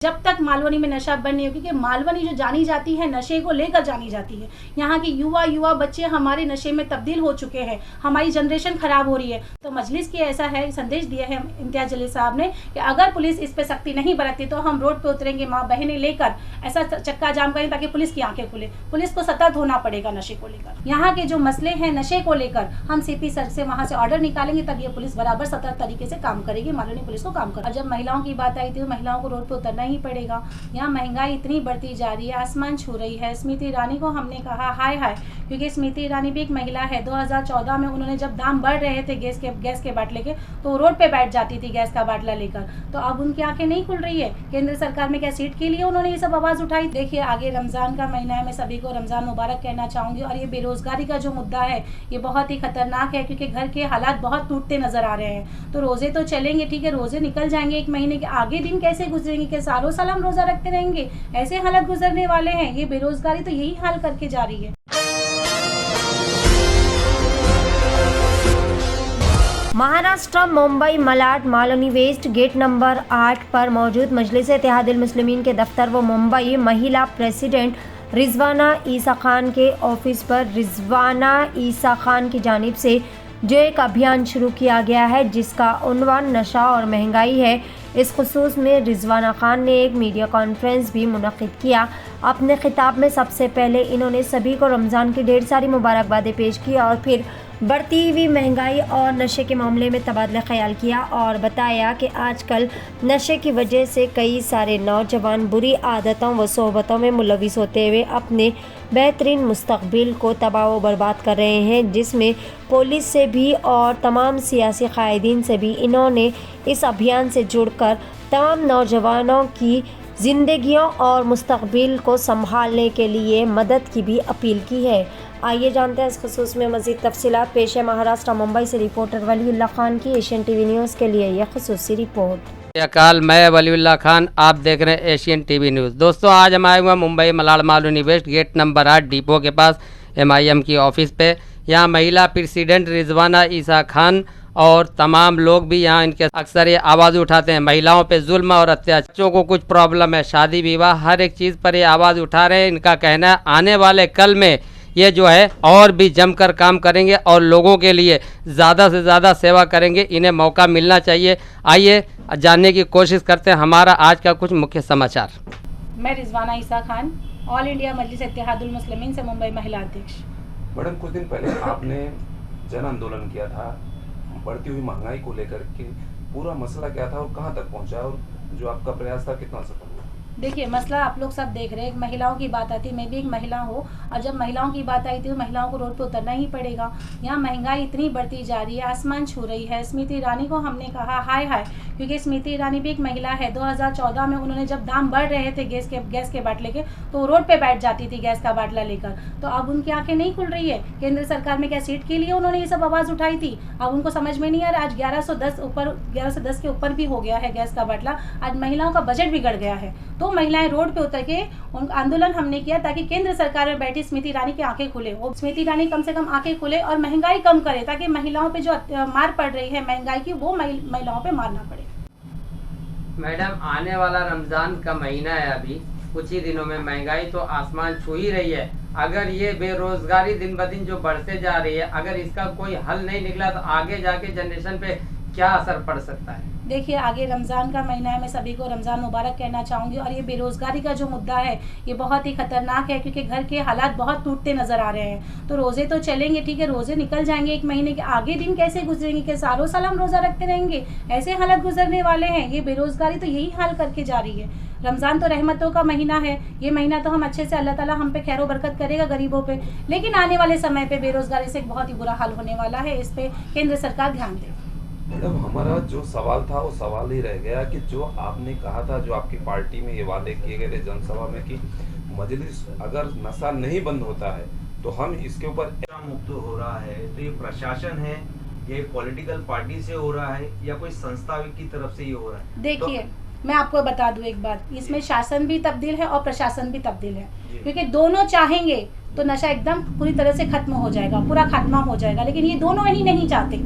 जब तक मालवनी में नशा बंद नहीं हो, क्योंकि मालवनी जो जानी जाती है नशे को लेकर जानी जाती है। यहाँ के युवा बच्चे हमारे नशे में तब्दील हो चुके हैं, हमारी जनरेशन खराब हो रही है। तो मजलिस की ऐसा है संदेश दिया है इम्तियाज जलील साहब ने कि अगर पुलिस इस पे सख्ती नहीं बरतती तो हम रोड पे उतरेंगे, माँ बहनें लेकर ऐसा चक्का जाम करें ताकि पुलिस की आंखें खुले। पुलिस को सतर्क होना पड़ेगा नशे को लेकर। यहाँ के जो मसले हैं नशे को लेकर हम CP सर से वहाँ से ऑर्डर निकालेंगे, तब ये पुलिस बराबर सतर्क तरीके से काम करेगी, मालवनी पुलिस को काम कर। और जब महिलाओं की बात आई थी, महिलाओं को रोड पे उतरना ही पड़ेगा। यहाँ महंगाई इतनी बढ़ती जा रही है, आसमान छू रही है। स्मृति ईरानी को हमने कहा हाय हाय, क्योंकि स्मृति ईरानी भी एक महिला है। 2014 में उन्होंने जब दाम बढ़ रहे थे गैस के बाटले के, तो रोड पे बैठ जाती थी गैस का बाटला लेकर। तो अब उनकी आंखें नहीं खुल रही है। केंद्र सरकार में क्या सीट के लिए उन्होंने ये सब आवाज उठाई। देखिए आगे रमजान का महीना है, मैं सभी को रमजान मुबारक कहना चाहूंगी। और ये बेरोजगारी का जो मुद्दा है ये बहुत ही खतरनाक है, क्योंकि घर के हालात बहुत टूटते नजर आ रहे हैं। तो रोजे तो चलेंगे, ठीक है, रोजे निकल जाएंगे, एक महीने के आगे दिन कैसे गुजरेंगे, कि सालों साल हम रोजा रखते रहेंगे, ऐसे हालत गुजरने वाले हैं। ये बेरोजगारी तो यही हाल करके जा रही है। Maharashtra Mumbai Malad Malvani west gate number 8 पर मौजूद मजलिस इत्तेहादुल मुस्लिमीन के दफ्तर व मुंबई महिला प्रेसिडेंट रिजवाना ईसा खान के ऑफिस पर रिजवाना ईसा खान की जानिब से जो एक अभियान शुरू किया गया है जिसका उन्वान नशा और महंगाई है। इस खुसूस में रिजवाना खान ने एक मीडिया कॉन्फ्रेंस भी मुनक़िद किया। अपने खिताब में सबसे पहले इन्होंने सभी को रमज़ान की ढेर सारी मुबारकबादें पेश की और फिर बढ़ती हुई महंगाई और नशे के मामले में तबादला ख्याल किया और बताया कि आजकल नशे की वजह से कई सारे नौजवान बुरी आदतों व सोहबतों में मुलविस होते हुए अपने बेहतरीन मुस्तकबिल को तबाह व बर्बाद कर रहे हैं, जिसमें पुलिस से भी और तमाम सियासी कायदीन से भी इन्होंने इस अभियान से जुड़कर तमाम नौजवानों की ज़िंदगियों और मुस्तकबिल को संभालने के लिए मदद की भी अपील की है। आइए जानते हैं इस खुसूस में मज़ीद तफसीलात। पेश है महाराष्ट्र मुंबई से रिपोर्टर वलीउल्लाह खान की एशियन टीवी न्यूज़ के लिए यह खुसूसी रिपोर्ट। अकाल मैं वलीउल्लाह खान, आप देख रहे हैं एशियन टीवी न्यूज़। दोस्तों आज हम आए हुए Mumbai Malad Malvani west gate number 8 depot के पास MIM की ऑफिस पे। यहाँ महिला प्रेसिडेंट रिजवाना ईसा खान और तमाम लोग भी यहाँ इनके अक्सर ये आवाज़ उठाते हैं महिलाओं पे जुल्म और अत्याचार। बच्चों को कुछ प्रॉब्लम है, शादी विवाह, हर एक चीज़ पर ये आवाज़ उठा रहे हैं। इनका कहना है आने वाले कल में ये जो है और भी जमकर काम करेंगे और लोगों के लिए ज़्यादा से ज़्यादा सेवा करेंगे। इन्हें मौका मिलना चाहिए। आइए जानने की कोशिश करते हैं हमारा आज का कुछ मुख्य समाचार। मैं रिजवाना ईसा खान, ऑल इंडिया मजलिस इत्तेहादुल मुस्लिमीन से मुंबई महिला अध्यक्ष। मैडम कुछ दिन पहले आपने जन आंदोलन किया था बढ़ती हुई महंगाई को लेकर के, पूरा मसला क्या था और कहां तक पहुंचा और जो आपका प्रयास था कितना सफल हुआ? देखिए मसला आप लोग सब देख रहे हैं, महिलाओं की बात आती है, मैं भी एक महिला हूँ, और जब महिलाओं की बात आई थी तो महिलाओं को रोड पे उतरना ही पड़ेगा। यहाँ महंगाई इतनी बढ़ती जा रही है, आसमान छू रही है। स्मृति ईरानी को हमने कहा हाय हाय, क्योंकि स्मृति ईरानी भी एक महिला है। 2014 में उन्होंने जब दाम बढ़ रहे थे गैस के बाटले के, तो रोड पे बैठ जाती थी गैस का बाटला लेकर। तो अब उनकी आंखें नहीं खुल रही है। केंद्र सरकार में क्या सीट के लिए उन्होंने ये सब आवाज़ उठाई थी, अब उनको समझ में नहीं आ रहा। आज 1110 के ऊपर भी हो गया है गैस का बाटला। आज महिलाओं का बजट बिगड़ गया है, तो महिलाएं रोड पे उतर के आंदोलन हमने किया ताकि केंद्र सरकार में बैठी स्मृति ईरानी की आंखें खुले। वो स्मृति ईरानी कम से कम आंखें खुले और महंगाई कम करे, ताकि महिलाओं पे जो मार पड़ रही है महंगाई की, वो महिलाओं पे मार ना पड़े। मैडम आने वाला रमज़ान का महीना है, अभी कुछ ही दिनों में महंगाई तो आसमान छू ही रही है। अगर ये बेरोजगारी दिन ब दिन जो बढ़ते जा रही है, अगर इसका कोई हल नहीं निकला तो आगे जाके जनरेशन पे क्या असर पड़ सकता है? देखिए आगे रमज़ान का महीना है, मैं सभी को रमज़ान मुबारक कहना चाहूँगी। और ये बेरोज़गारी का जो मुद्दा है ये बहुत ही खतरनाक है, क्योंकि घर के हालात बहुत टूटते नज़र आ रहे हैं। तो रोज़े तो चलेंगे, ठीक है, रोज़े निकल जाएंगे, एक महीने के आगे दिन कैसे गुजरेंगे, कि सालों साल हम रोज़ा रखते रहेंगे, ऐसे हालत गुजरने वाले हैं। ये बेरोज़गारी तो यही हाल करके जा रही है। रमज़ान तो रहमतों का महीना है, ये महीना तो हम अच्छे से अल्लाह ताला हम पे खैर बरकत करेगा गरीबों पे, लेकिन आने वाले समय पे बेरोज़गारी से एक बहुत ही बुरा हाल होने वाला है। इस पे केंद्र सरकार ध्यान दे। मैडम हमारा जो सवाल था वो सवाल ही रह गया कि जो आपने कहा था, जो आपकी पार्टी में ये वादे किए गए थे जनसभा में कि मजलिस अगर नशा नहीं बंद होता है तो हम इसके ऊपर मुक्त हो रहा है, तो ये प्रशासन है, ये पॉलिटिकल पार्टी से हो रहा है या कोई संस्था की तरफ से ये हो रहा है? देखिए मैं आपको बता दूं एक बात, इसमें शासन भी तब्दील है और प्रशासन भी तब्दील है, क्योंकि दोनों चाहेंगे तो नशा एकदम पूरी तरह से खत्म हो जाएगा, पूरा खात्मा हो जाएगा, लेकिन ये दोनों ही नहीं चाहते।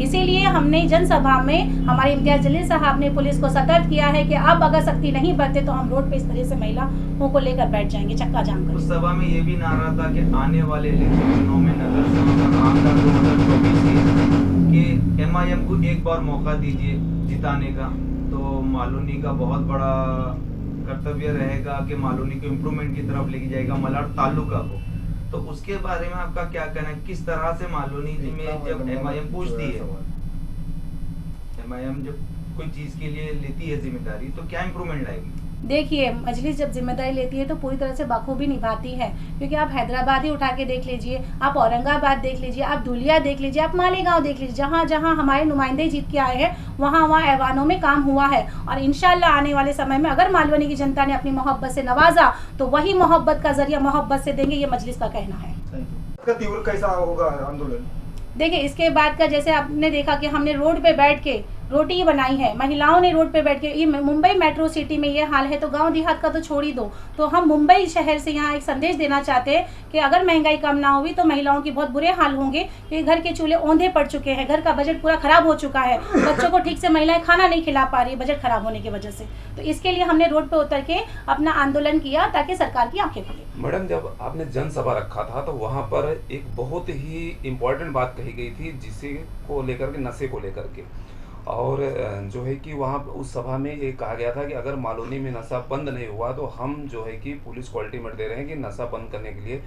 इसीलिए हमने जनसभा में हमारे इम्तियाज जलील साहब ने पुलिस को सतर्क किया है कि अब अगर सख्ती नहीं बरते तो हम रोड पे इस तरह से महिलाओं को लेकर बैठ जाएंगे, चक्का जाम कर। उस सभा में ये भी नारा था कि आने वाले इलेक्शन चुनाव में नगर सेवक आमदार 2024 के MIM को एक बार मौका दीजिए जिताने का। तो मालूनी का बहुत बड़ा कर्तव्य रहेगा कि मालूनी को इम्प्रूवमेंट की तरफ लेके जाएगा, मलाड तालुका को। तो उसके बारे में आपका क्या कहना है? किस तरह से मालूनी में जब MIM पूछती है, MIM जब कोई चीज के लिए लेती है जिम्मेदारी, तो क्या इम्प्रूवमेंट लाएगी? देखिए, मजलिस जब जिम्मेदारी लेती है तो पूरी तरह से बखूबी निभाती है, क्योंकि आप हैदराबाद ही उठा के देख लीजिए, आप औरंगाबाद देख लीजिए, आप धुलिया देख लीजिए, आप मालेगांव देख लीजिए, जहाँ जहाँ हमारे नुमाइंदे जीत के आए हैं वहाँ वहाँ ऐवानों में काम हुआ है। और इंशाल्लाह आने वाले समय में अगर मालवनी की जनता ने अपनी मोहब्बत से नवाजा तो वही मोहब्बत का जरिया मोहब्बत से देंगे, ये मजलिस का कहना है। तीव्र कैसा होगा आंदोलन? देखिए, इसके बाद का जैसे आपने देखा कि हमने रोड पे बैठ के रोटी बनाई है, महिलाओं ने रोड पे बैठ के, ये मुंबई मेट्रो सिटी में ये हाल है तो गांव देहात का तो छोड़ ही दो। तो हम मुंबई शहर से यहाँ एक संदेश देना चाहते हैं कि अगर महंगाई कम ना हुई तो महिलाओं की बहुत बुरे हाल होंगे, क्योंकि घर के चूल्हे औंधे पड़ चुके हैं, घर का बजट पूरा खराब हो चुका है, बच्चों को ठीक से महिलाएं खाना नहीं खिला पा रही बजट खराब होने की वजह से। तो इसके लिए हमने रोड पे उतर के अपना आंदोलन किया ताकि सरकार की आंखें खुले। मैडम, जब आपने जनसभा रखा था तो वहाँ पर एक बहुत ही इम्पोर्टेंट बात कही गई थी जिसे को लेकर के, नशे को लेकर के, और जो है कि वहाँ उस सभा में ये कहा गया था कि अगर मालूनी में नशा बंद नहीं हुआ तो हम जो है कि पुलिस को अल्टीमेट दे रहे हैं कि नशा बंद करने के लिए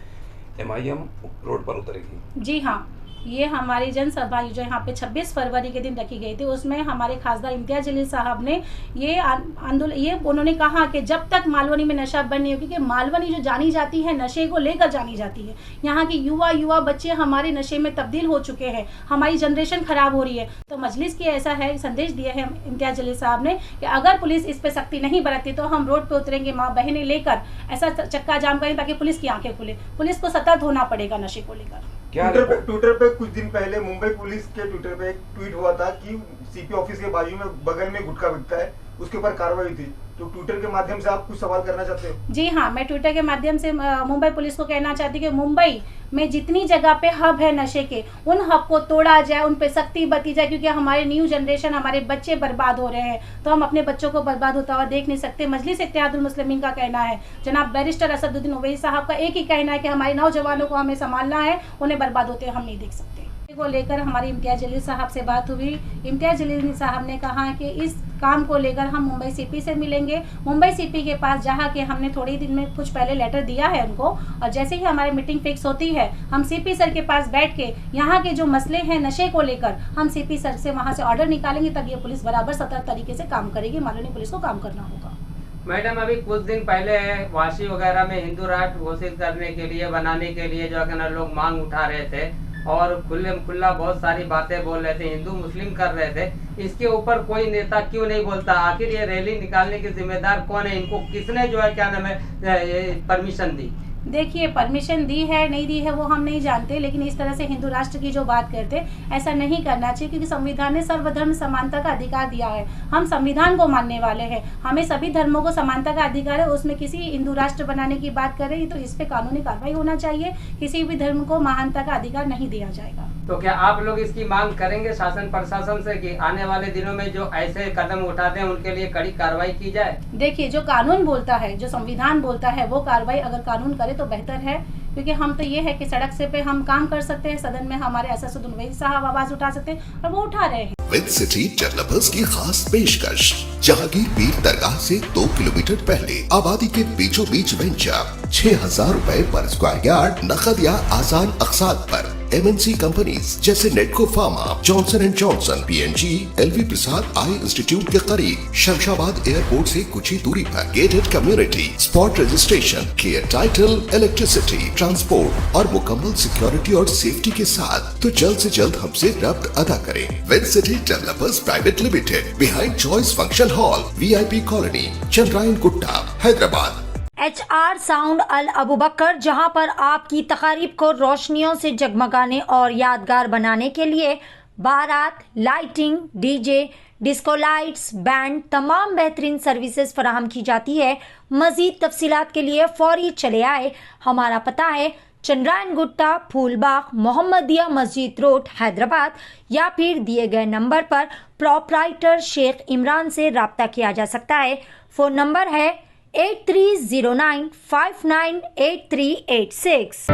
MIM रोड पर उतरेगी। जी हाँ, ये हमारी जनसभा जो यहाँ पे 26 फरवरी के दिन रखी गई थी, उसमें हमारे खासदार इम्तियाज जलील साहब ने ये आंदोलन, ये उन्होंने कहा कि जब तक मालवनी में नशा बंद नहीं होगी, क्योंकि मालवनी जो जानी जाती है नशे को लेकर जानी जाती है, यहाँ की युवा बच्चे हमारे नशे में तब्दील हो चुके हैं, हमारी जनरेशन खराब हो रही है। तो मजलिस की ऐसा है, संदेश दिया है इम्तियाज जलील साहब ने कि अगर पुलिस इस पर सख्ती नहीं बरतती तो हम रोड पर उतरेंगे, माँ बहनें लेकर ऐसा चक्का जाम करें ताकि पुलिस की आंखें खुले। पुलिस को सतर्क होना पड़ेगा नशे को लेकर। ट्विटर पे कुछ दिन पहले मुंबई पुलिस के ट्विटर पे एक ट्वीट हुआ था कि CP ऑफिस के बाजू में बगल में गुटखा बिकता है, उसके ऊपर कार्रवाई थी। तो ट्विटर के माध्यम से आप कुछ सवाल करना चाहते हो? जी हाँ, मैं ट्विटर के माध्यम से मुंबई पुलिस को कहना चाहती हूँ कि मुंबई में जितनी जगह पे हब है नशे के, उन हब को तोड़ा जाए, उन पे सख्ती बरती जाए, क्योंकि हमारे न्यू जनरेशन, हमारे बच्चे बर्बाद हो रहे हैं, तो हम अपने बच्चों को बर्बाद होता हुआ देख नहीं सकते। मजलिस इत्तेहादुल मुस्लिमीन का कहना है, जनाब बैरिस्टर असदुद्दीन ओवैसी साहब का एक ही कहना है कि हमारे नौजवानों को हमें संभालना है, उन्हें बर्बाद होते हम नहीं देख सकते। को लेकर हमारी इम्तियाज जलील साहब से बात हुई। इम्तियाज जलील साहब ने कहा कि इस काम को लेकर हम मुंबई CP से मिलेंगे। मुंबई CP के पास जहाँ के हमने थोड़े ही दिन में कुछ पहले लेटर दिया है उनको, और जैसे ही हमारी मीटिंग फिक्स होती है हम CP सर के पास बैठ के यहाँ के जो मसले हैं नशे को लेकर, हम CP सर से वहाँ से ऑर्डर निकालेंगे, तब ये पुलिस बराबर सतर्क तरीके से काम करेगी। मालूनी पुलिस को काम करना होगा। मैडम, अभी कुछ दिन पहले वाशी वगैरह में हिंदू राष्ट्र घोषित करने के लिए, बनाने के लिए जो है ना लोग मांग उठा रहे थे और खुला बहुत सारी बातें बोल रहे थे, हिंदू मुस्लिम कर रहे थे। इसके ऊपर कोई नेता क्यों नहीं बोलता? आखिर ये रैली निकालने के जिम्मेदार कौन है? इनको किसने जो है क्या नाम है परमिशन दी? देखिए, परमिशन दी है नहीं दी है वो हम नहीं जानते, लेकिन इस तरह से हिंदू राष्ट्र की जो बात करते ऐसा नहीं करना चाहिए, क्योंकि संविधान ने सर्वधर्म समानता का अधिकार दिया है। हम संविधान को मानने वाले हैं, हमें सभी धर्मों को समानता का अधिकार है। उसमें किसी हिंदू राष्ट्र बनाने की बात कर रही है तो इस पे कानूनी कार्रवाई होना चाहिए। किसी भी धर्म को महानता का अधिकार नहीं दिया जाएगा। तो क्या आप लोग इसकी मांग करेंगे शासन प्रशासन से कि आने वाले दिनों में जो ऐसे कदम उठाते हैं उनके लिए कड़ी कार्रवाई की जाए? देखिए, जो कानून बोलता है, जो संविधान बोलता है, वो कार्रवाई अगर कानून करे तो बेहतर है, क्योंकि हम तो ये है कि सड़क से पे हम काम कर सकते हैं, सदन में हमारे असदुद्दीन ओवैसी साहब आवाज उठा सकते हैं और वो उठा रहे हैं। विद सिटी डेवलपर्स की खास पेशकश, जहांगीर पीर दरगाह से 2 किलोमीटर पहले आबादी के बीचों बीच वेंचर 6,000 रुपए पर स्क्वायर यार्ड, नकद या आसान अक़सात पर। MNC कंपनीज जैसे Natco pharma, Johnson and Johnson, PNG, LV Prasad eye institute के करीब, शमशाबाद एयरपोर्ट से कुछ ही दूरी पर। Gated community, spot registration, clear title, electricity, transport और मुकम्मल सिक्योरिटी और सेफ्टी के साथ। तो जल्द से जल्द हमसे रब्त अदा करें। With city developers private limited, behind choice function hall, VIP colony, Chandrayan Gutta, Hyderabad. HR sound Al Abu Bakar, जहां पर आपकी तकारीब को रोशनियों से जगमगाने और यादगार बनाने के लिए बारात, lighting, DJ, disco lights, band, तमाम बेहतरीन सर्विसेज फराहम की जाती है। मजीद तफसीलात के लिए फौरी चले आए। हमारा पता है चंद्रायन गुट्टा, फूलबाग, मोहम्मदिया मस्जिद रोड, हैदराबाद या फिर दिए गए नंबर पर प्रोप्राइटर शेख इमरान से रब्ता किया जा सकता है। फ़ोन नंबर है 8309598386।